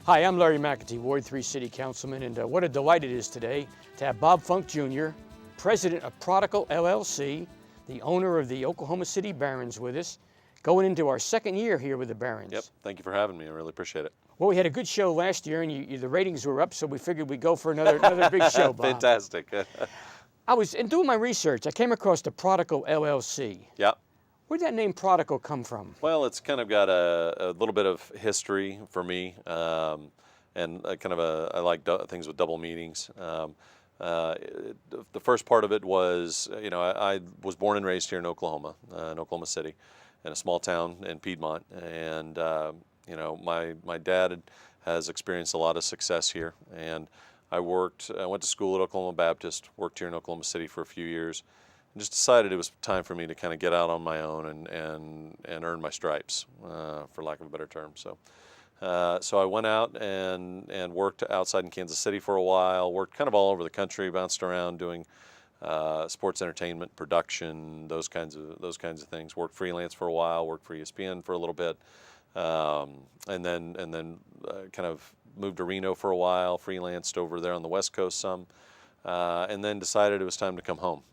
Hi, I'm Larry McAtee, Ward 3 City Councilman, and what a delight it is today to have Bob Funk Jr., President of Prodigal LLC, the owner of the Oklahoma City Barons with us, going into our second year here with the Barons. Yep, thank you for having me. I really appreciate it. Well, we had a good show last year, and the ratings were up, so we figured we'd go for another big show, Bob. Fantastic. I was, in doing my research, I came across the Prodigal LLC. Yeah. Where did that name Prodigal come from? Well, it's kind of got a little bit of history for me, and I like things with double meanings. The first part of it was, I was born and raised here in Oklahoma, in Oklahoma City, in a small town in Piedmont, and my dad has experienced a lot of success here, and I went to school at Oklahoma Baptist, worked here in Oklahoma City for a few years, and just decided it was time for me to kind of get out on my own and earn my stripes, for lack of a better term. So I went out and worked outside in Kansas City for a while, worked kind of all over the country, bounced around doing sports entertainment, production, those kinds of things. Worked freelance for a while, worked for ESPN for a little bit, and then kind of moved to Reno for a while, freelanced over there on the West Coast some, and then decided it was time to come home.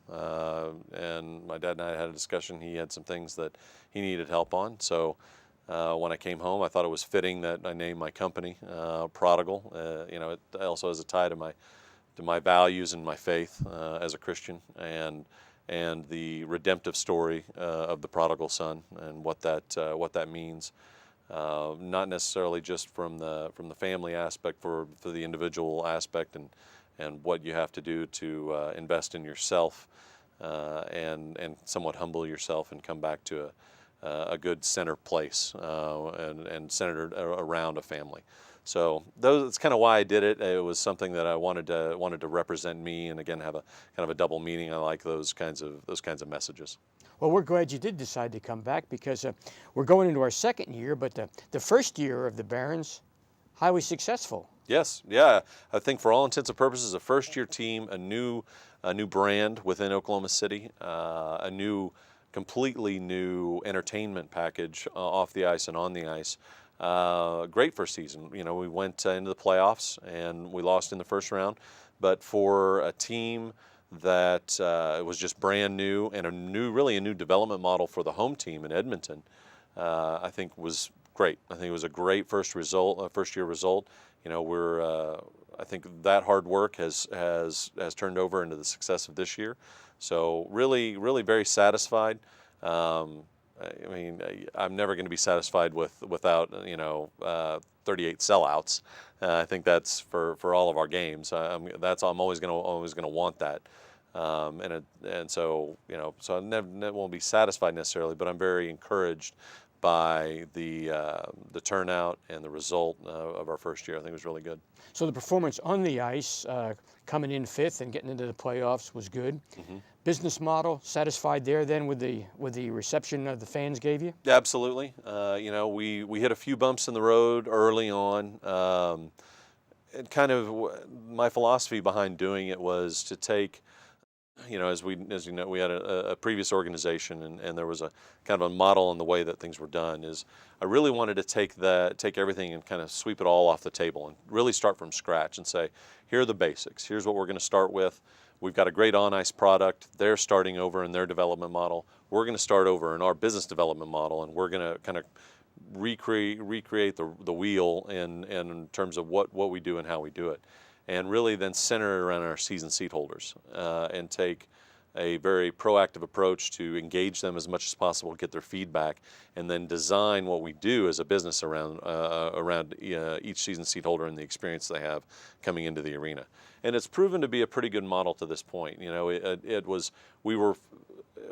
And my dad and I had a discussion. He had some things that he needed help on. So when I came home, I thought it was fitting that I named my company Prodigal. It also has a tie to my values and my faith as a Christian, and the redemptive story of the prodigal son and what that means. Not necessarily just from the family aspect, for the individual aspect, and what you have to do to invest in yourself, and somewhat humble yourself and come back to a good center place, and centered around a family. So that's kind of why I did it. It was something that I wanted to represent me, and again have a kind of a double meaning. I like those kinds of messages. Well, we're glad you did decide to come back, because we're going into our second year, but the first year of the Barons, highly successful. Yes, yeah. I think for all intents and purposes, a first-year team, a new brand within Oklahoma City, a completely new entertainment package off the ice and on the ice. Great first season. We went into the playoffs and we lost in the first round, but for a team that was just brand new and really a new development model for the home team in Edmonton, I think was great. I think it was a great first year result. I think that hard work has turned over into the success of this year. So really, really very satisfied. I'm never going to be satisfied without 38 sellouts. I think that's for all of our games. I'm always going to want that. So I never won't be satisfied necessarily, but I'm very encouraged by the turnout and the result of our first year. I think it was really good. So the performance on the ice, coming in fifth and getting into the playoffs, was good. Mm-hmm. Business model, satisfied there then with the reception the fans gave you? Yeah, absolutely. We hit a few bumps in the road early on. My philosophy behind doing it was to take, as you know, we had a previous organization, and there was a kind of a model in the way that things were done. Is I really wanted to take everything and kind of sweep it all off the table and really start from scratch and say, here are the basics. Here's what we're going to start with. We've got a great on-ice product. They're starting over in their development model. We're going to start over in our business development model, and we're going to kind of recreate the wheel in terms of what we do and how we do it. And really then center it around our season seat holders, and take a very proactive approach to engage them as much as possible, get their feedback, and then design what we do as a business around each season seat holder and the experience they have coming into the arena. And it's proven to be a pretty good model to this point. We were,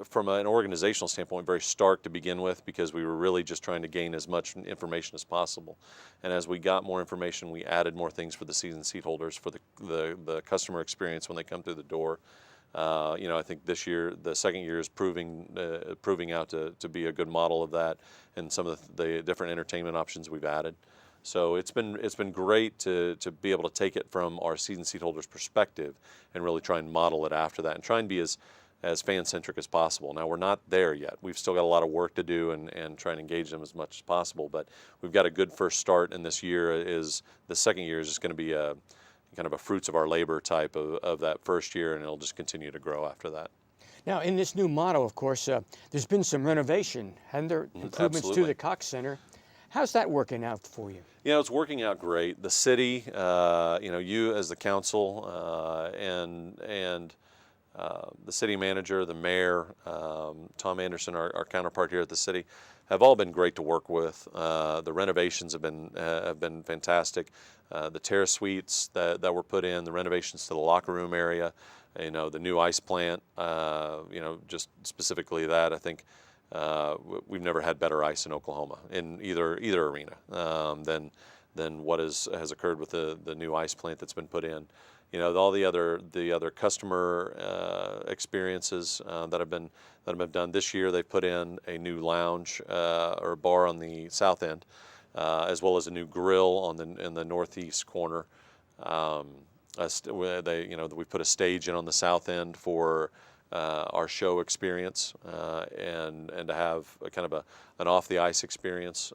from an organizational standpoint, very stark to begin with, because we were really just trying to gain as much information as possible. And as we got more information, we added more things for the season seat holders, for the customer experience when they come through the door. I think this year, the second year, is proving out to be a good model of that, and some of the different entertainment options we've added. So it's been great to be able to take it from our season seat holders' perspective and really try and model it after that, and try and be as as fan-centric as possible. Now, we're not there yet. We've still got a lot of work to do and try and engage them as much as possible, but we've got a good first start, and this year is, the second year is just going to be a kind of a fruits of our labor type of that first year, and it'll just continue to grow after that. Now, in this new model, of course, there's been some renovation, and there improvements Absolutely. to the Cox Center. How's that working out for you? You know, it's working out great. The city, you know, you as the council, and the city manager, the mayor, Tom Anderson, our counterpart here at the city, have all been great to work with. The renovations have been fantastic. The terrace suites that were put in, the renovations to the locker room area, you know, the new ice plant, you know, just specifically that, I think we've never had better ice in Oklahoma in either arena than what has occurred with the new ice plant that's been put in. You know, all the other customer experiences that have been done this year. They've put in a new lounge or bar on the south end, as well as a new grill in the northeast corner. We put a stage in on the south end for our show experience, and to have a kind of an off the ice experience,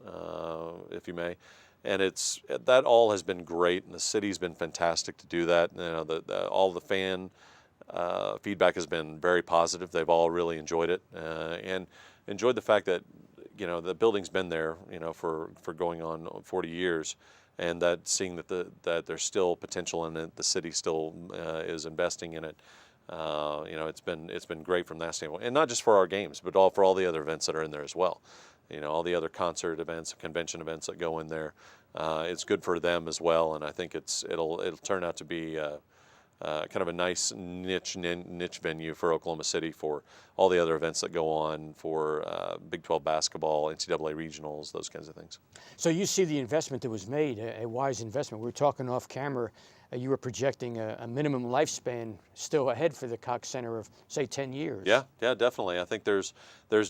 if you may. And that all has been great, and the city's been fantastic to do that. You know, all the fan feedback has been very positive. They've all really enjoyed it, and enjoyed the fact that, you know, the building's been there, you know, for going on 40 years, and that seeing that there's still potential in it, the city still is investing in it. You know, it's been great from that standpoint, and not just for our games, but for all the other events that are in there as well. You know, all the other concert events, convention events that go in there. It's good for them as well, and I think it'll turn out to be kind of a nice niche venue for Oklahoma City for all the other events that go on for Big 12 basketball, NCAA regionals, those kinds of things. So you see the investment that was made, a wise investment. We were talking off camera. You were projecting a minimum lifespan still ahead for the Cox Center of, say, 10 years. Yeah, definitely. I think there's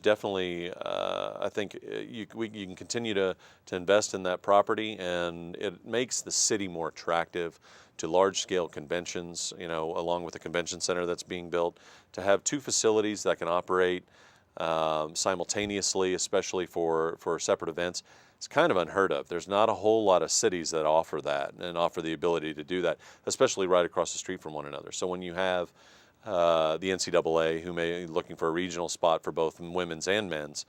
definitely, I think you can continue to invest in that property, and it makes the city more attractive to large-scale conventions, you know, along with the convention center that's being built, to have two facilities that can operate simultaneously, especially for separate events. It's kind of unheard of. There's not a whole lot of cities that offer that and offer the ability to do that, especially right across the street from one another. So when you have the NCAA, who may be looking for a regional spot for both women's and men's,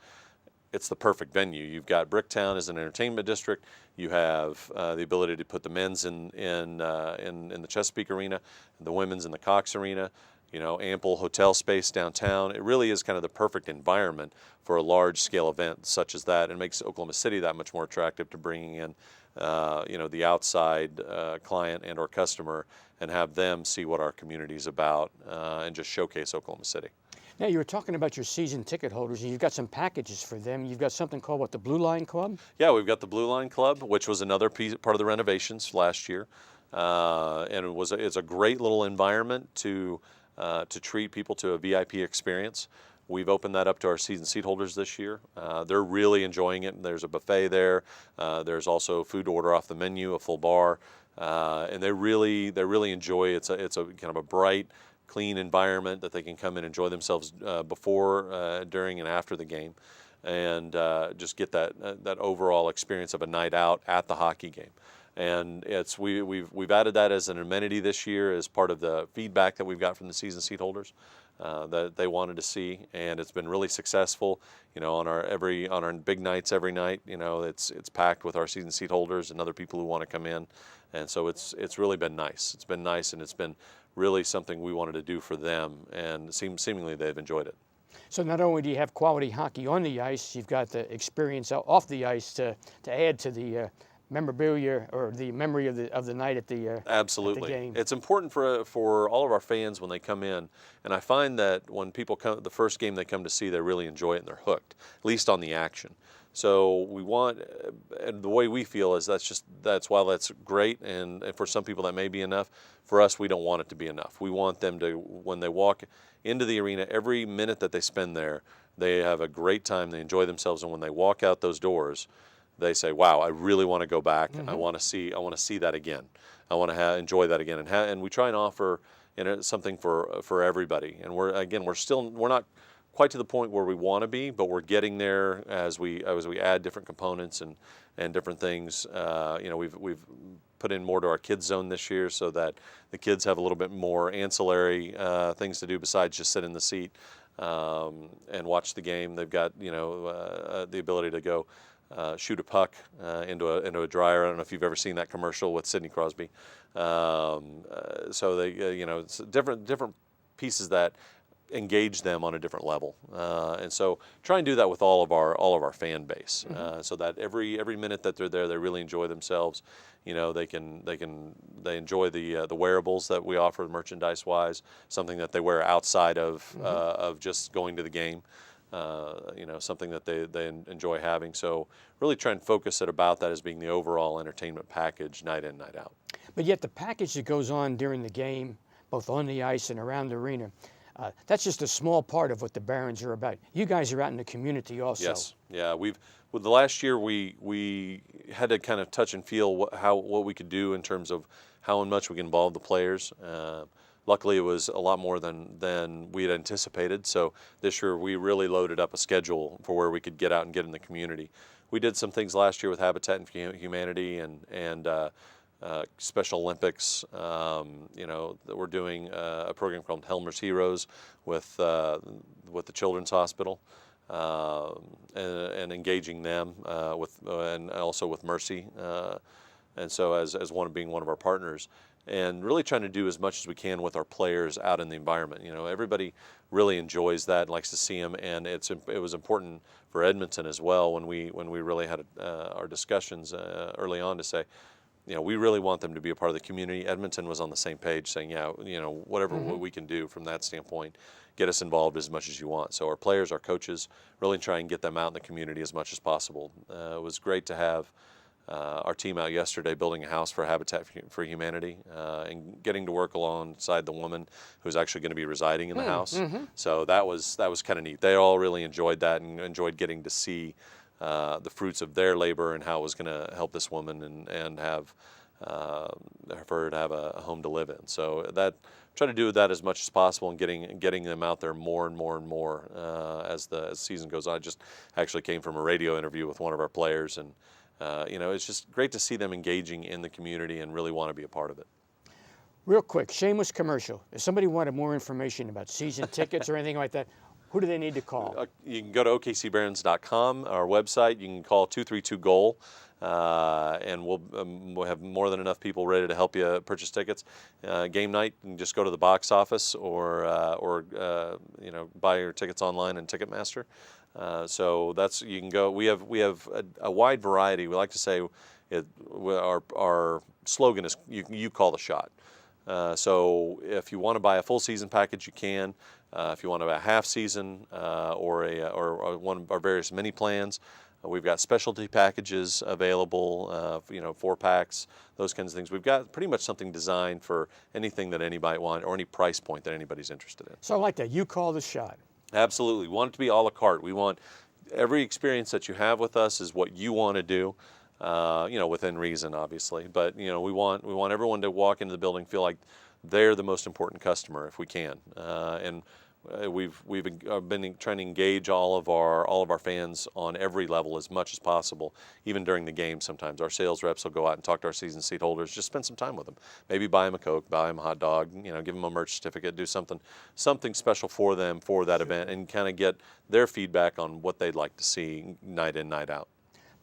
it's the perfect venue. You've got Bricktown as an entertainment district. You have the ability to put the men's in the Chesapeake Arena, the women's in the Cox Arena. You know, ample hotel space downtown. It really is kind of the perfect environment for a large-scale event such as that, and it makes Oklahoma City that much more attractive to bringing in, you know, the outside client and/or customer, and have them see what our community is about, and just showcase Oklahoma City. Now, you were talking about your season ticket holders, and you've got some packages for them. You've got something called, what, the Blue Line Club? Yeah, we've got the Blue Line Club, which was another part of the renovations last year, and it's a great little environment to treat people to a VIP experience. We've opened that up to our season seat holders this year. They're really enjoying it. There's a buffet there. There's also food to order off the menu, a full bar, and they really enjoy it. It's a kind of a bright, clean environment that they can come and enjoy themselves before, during, and after the game, and just get that overall experience of a night out at the hockey game. And we've added that as an amenity this year as part of the feedback that we've got from the season seat holders that they wanted to see, and it's been really successful. You know, on our big nights every night, you know, it's packed with our season seat holders and other people who want to come in, and so it's really been nice. It's been nice, and it's been really something we wanted to do for them, and seemingly they've enjoyed it. So not only do you have quality hockey on the ice, you've got the experience off the ice to add to the memorabilia or the memory of the night at the Absolutely. At the game. It's important for all of our fans when they come in, and I find that when people come, the first game they come to see, they really enjoy it and they're hooked, at least on the action. So we want, and the way we feel is that's while that's great, and for some people that may be enough, for us we don't want it to be enough. We want them to, when they walk into the arena, every minute that they spend there, they have a great time, they enjoy themselves, and when they walk out those doors, they say, "Wow, I really want to go back. I want to see that again. I want to enjoy that again." And we try and offer, it's something for everybody. And we're not quite to the point where we want to be, but we're getting there as we add different components and different things. We've put in more to our kids zone this year so that the kids have a little bit more ancillary things to do besides just sit in the seat and watch the game. They've got the ability to go shoot a puck into a dryer. I don't know if you've ever seen that commercial with Sidney Crosby. So they it's different pieces that engage them on a different level, and so try and do that with all of our fan base, so that every minute that they're there, they really enjoy themselves. They enjoy the wearables that we offer merchandise wise, something that they wear outside of just going to the game. Something that they enjoy having. So really try and focus it about that as being the overall entertainment package, night in, night out. But yet the package that goes on during the game, both on the ice and around the arena, that's just a small part of what the Barons are about. You guys are out in the community also. Yes, yeah. With the last year, we had to kind of touch and feel what we could do in terms of how much we can involve the players. Luckily, it was a lot more than we had anticipated. So this year, we really loaded up a schedule for where we could get out and get in the community. We did some things last year with Habitat for Humanity and Special Olympics. We're doing a program called Helmer's Heroes with the Children's Hospital, and engaging them and also with Mercy, and so as being one of our partners. And really trying to do as much as we can with our players out in the environment. Everybody really enjoys that and likes to see them, and it was important for Edmonton as well when we really had our discussions early on to say, we really want them to be a part of the community. Edmonton was on the same page, saying, whatever we can do from that standpoint, get us involved as much as you want. So our players, our coaches, really try and get them out in the community as much as possible. It was great to have our team out yesterday building a house for Habitat for Humanity, and getting to work alongside the woman who's actually going to be residing in the house. So that was kind of neat. They all really enjoyed that and enjoyed getting to see the fruits of their labor and how it was going to help this woman and have for her to have a home to live in. So try to do that as much as possible and getting them out there more and more and more as the season goes on. I just actually came from a radio interview with one of our players, and it's just great to see them engaging in the community and really want to be a part of it. Real quick, shameless commercial. If somebody wanted more information about season tickets or anything like that, who do they need to call? You can go to okcbarons.com, our website. You can call 232-GOAL, and we'll have more than enough people ready to help you purchase tickets. Game night, you can just go to the box office or buy your tickets online in Ticketmaster. So you can go. We have a wide variety. We like to say our slogan is you call the shot. So if you want to buy a full season package, you can. If you want to buy a half season or one of our various mini plans, we've got specialty packages available. 4-packs, those kinds of things. We've got pretty much something designed for anything that anybody wants or any price point that anybody's interested in. So I like that. You call the shot. Absolutely. We want it to be a la carte. We want every experience that you have with us is what you want to do, within reason, obviously. But, we want everyone to walk into the building, feel like they're the most important customer if we can. And we've been trying to engage all of our fans on every level as much as possible, even during the game. Sometimes our sales reps will go out and talk to our season seat holders, just spend some time with them, maybe buy them a Coke, buy them a hot dog, give them a merch certificate, do something special for them for that event, and kind of get their feedback on what they'd like to see night in, night out.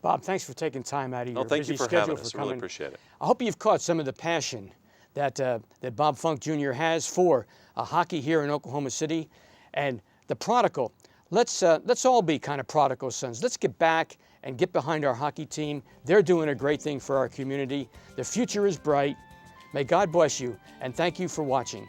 Bob, thanks for taking time out of your thank busy you for schedule having us. for I really coming. appreciate it. I hope you've caught some of the passion that Bob Funk Jr. has for hockey here in Oklahoma City, and the prodigal. Let's all be kind of prodigal sons. Let's get back and get behind our hockey team. They're doing a great thing for our community. The future is bright. May God bless you, and thank you for watching.